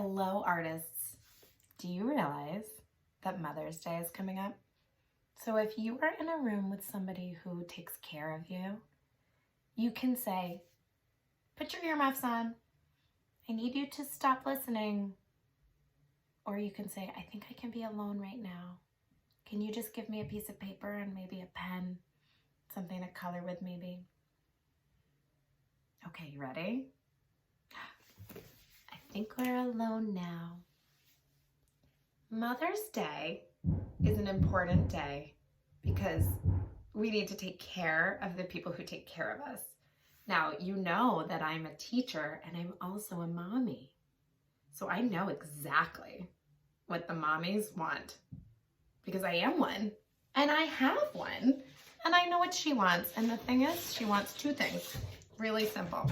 Hello, artists. Do you realize that Mother's Day is coming up? So if you are in a room with somebody who takes care of you, you can say, put your earmuffs on. I need you to stop listening. Or you can say, I think I can be alone right now. Can you just give me a piece of paper and maybe a pen? Something to color with maybe? Okay, you ready? I think we're alone now. Mother's Day is an important day because we need to take care of the people who take care of us. Now, you know that I'm a teacher and I'm also a mommy. So I know exactly what the mommies want because I am one and I have one and I know what she wants. And the thing is, she wants two things, really simple.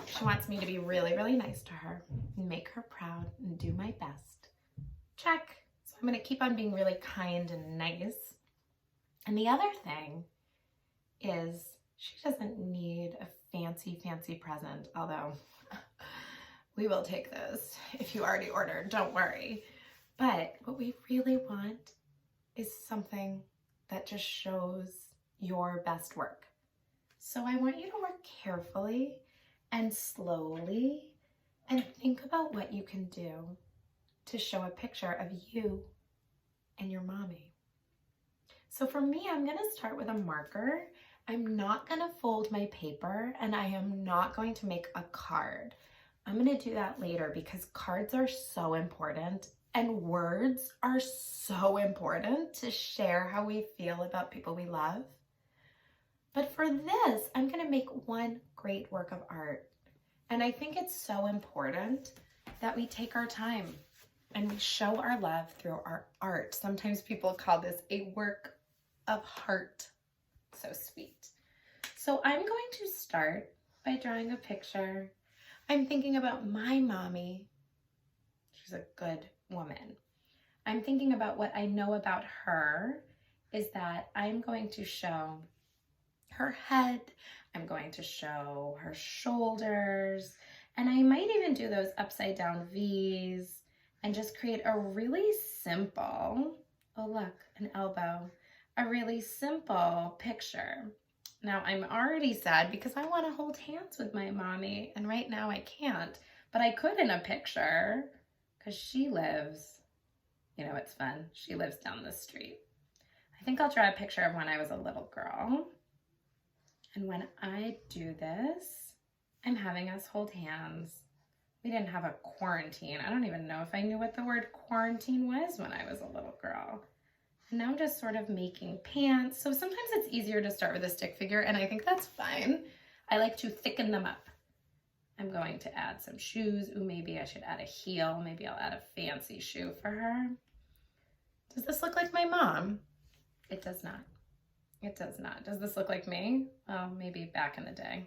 She wants me to be really, really nice to her and make her proud and do my best. Check. So I'm going to keep on being really kind and nice. And the other thing is she doesn't need a fancy, fancy present, although we will take those if you already ordered, don't worry. But what we really want is something that just shows your best work. So I want you to work carefully and slowly and think about what you can do to show a picture of you and your mommy. So for me, I'm going to start with a marker. I'm not going to fold my paper and I am not going to make a card. I'm going to do that later because cards are so important and words are so important to share how we feel about people we love. But for this, I'm going to make one great work of art. And I think it's so important that we take our time and we show our love through our art. Sometimes people call this a work of heart. So sweet. So I'm going to start by drawing a picture. I'm thinking about my mommy. She's a good woman. I'm thinking about what I know about her is that I'm going to show her head. I'm going to show her shoulders. And I might even do those upside down V's and just create a really simple, oh look, an elbow, a really simple picture. Now I'm already sad because I want to hold hands with my mommy and right now I can't, but I could in a picture because she lives, you know, it's fun. She lives down the street. I think I'll draw a picture of when I was a little girl. And when I do this, I'm having us hold hands. We didn't have a quarantine. I don't even know if I knew what the word quarantine was when I was a little girl. And now I'm just sort of making pants. So sometimes it's easier to start with a stick figure, and I think that's fine. I like to thicken them up. I'm going to add some shoes. Ooh, maybe I should add a heel. Maybe I'll add a fancy shoe for her. Does this look like my mom? It does not. It does not. Does this look like me? Oh, maybe back in the day.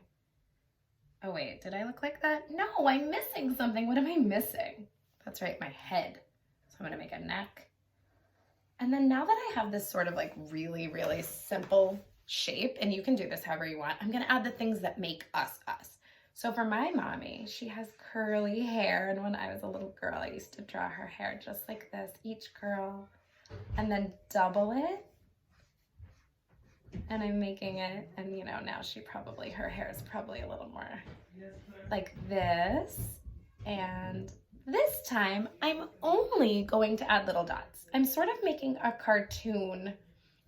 Oh wait, did I look like that? No, I'm missing something. What am I missing? That's right, my head. So I'm gonna make a neck. And then now that I have this sort of like really, really simple shape, and you can do this however you want, I'm gonna add the things that make us us. So for my mommy, she has curly hair, and when I was a little girl, I used to draw her hair just like this, each curl, and then double it. And I'm making it, and you know, now her hair is probably a little more like this. And this time I'm only going to add little dots. I'm sort of making a cartoon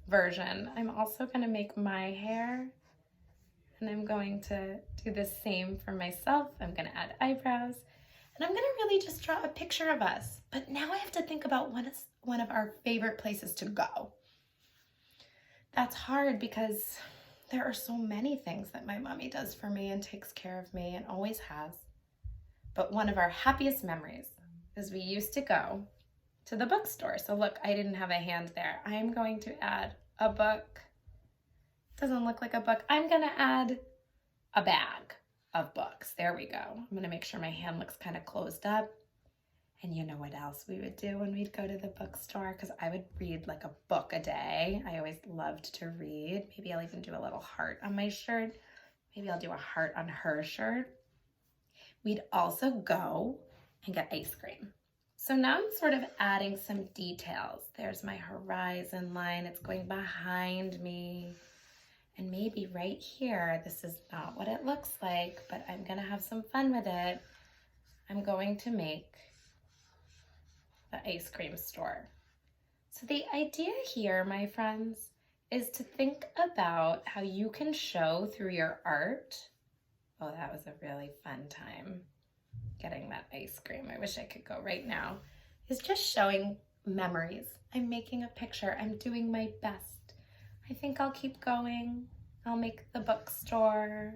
version. I'm also going to make my hair, and I'm going to do the same for myself. I'm going to add eyebrows, and I'm going to really just draw a picture of us. But now I have to think about one of our favorite places to go. That's hard because there are so many things that my mommy does for me and takes care of me and always has. But one of our happiest memories is we used to go to the bookstore. So look, I didn't have a hand there. I'm going to add a book. Doesn't look like a book. I'm going to add a bag of books. There we go. I'm going to make sure my hand looks kind of closed up. And you know what else we would do when we'd go to the bookstore? Because I would read like a book a day. I always loved to read. Maybe I'll even do a little heart on my shirt. Maybe I'll do a heart on her shirt. We'd also go and get ice cream. So now I'm sort of adding some details. There's my horizon line. It's going behind me. And maybe right here, this is not what it looks like, but I'm gonna have some fun with it. I'm going to make the ice cream store. So the idea here, my friends, is to think about how you can show through your art. Oh, that was a really fun time getting that ice cream. I wish I could go right now. Is just showing memories. I'm making a picture. I'm doing my best. I think I'll keep going. I'll make the bookstore.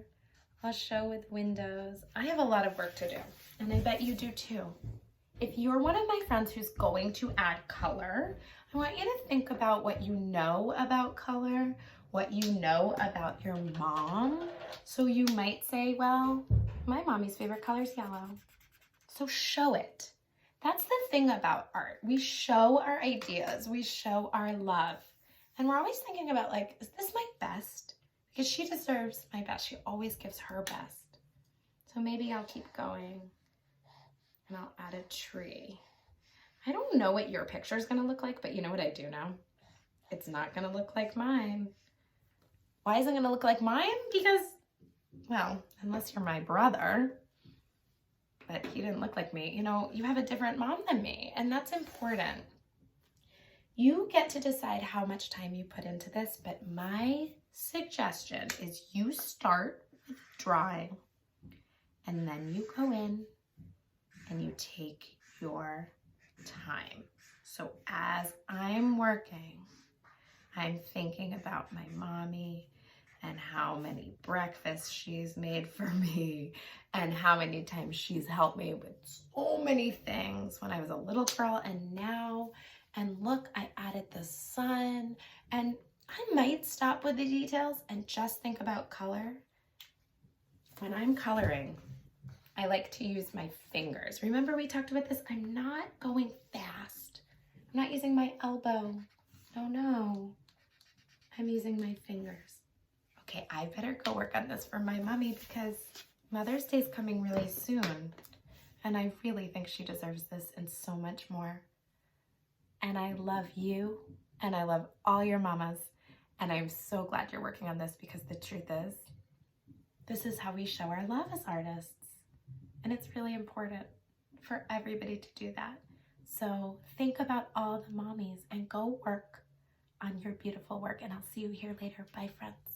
I'll show with windows. I have a lot of work to do, and I bet you do too. If you're one of my friends who's going to add color, I want you to think about what you know about color, what you know about your mom. So you might say, well, my mommy's favorite color is yellow. So show it. That's the thing about art. We show our ideas, we show our love. And we're always thinking about like, is this my best? Because she deserves my best. She always gives her best. So maybe I'll keep going and I'll add a tree. I don't know what your picture is gonna look like, but you know what I do know? It's not gonna look like mine. Why isn't it gonna look like mine? Because, well, unless you're my brother, but he didn't look like me. You know, you have a different mom than me, and that's important. You get to decide how much time you put into this, but my suggestion is you start with drawing, and then you go in and you take your time. So as I'm working, I'm thinking about my mommy and how many breakfasts she's made for me and how many times she's helped me with so many things when I was a little girl and now. And look, I added the sun, and I might stop with the details and just think about color. When I'm coloring, I like to use my fingers. Remember we talked about this? I'm not going fast. I'm not using my elbow. No. I'm using my fingers. Okay, I better go work on this for my mommy because Mother's Day is coming really soon. And I really think she deserves this and so much more. And I love you and I love all your mamas. And I'm so glad you're working on this because the truth is, this is how we show our love as artists. And it's really important for everybody to do that. So think about all the mommies and go work on your beautiful work. And I'll see you here later. Bye, friends.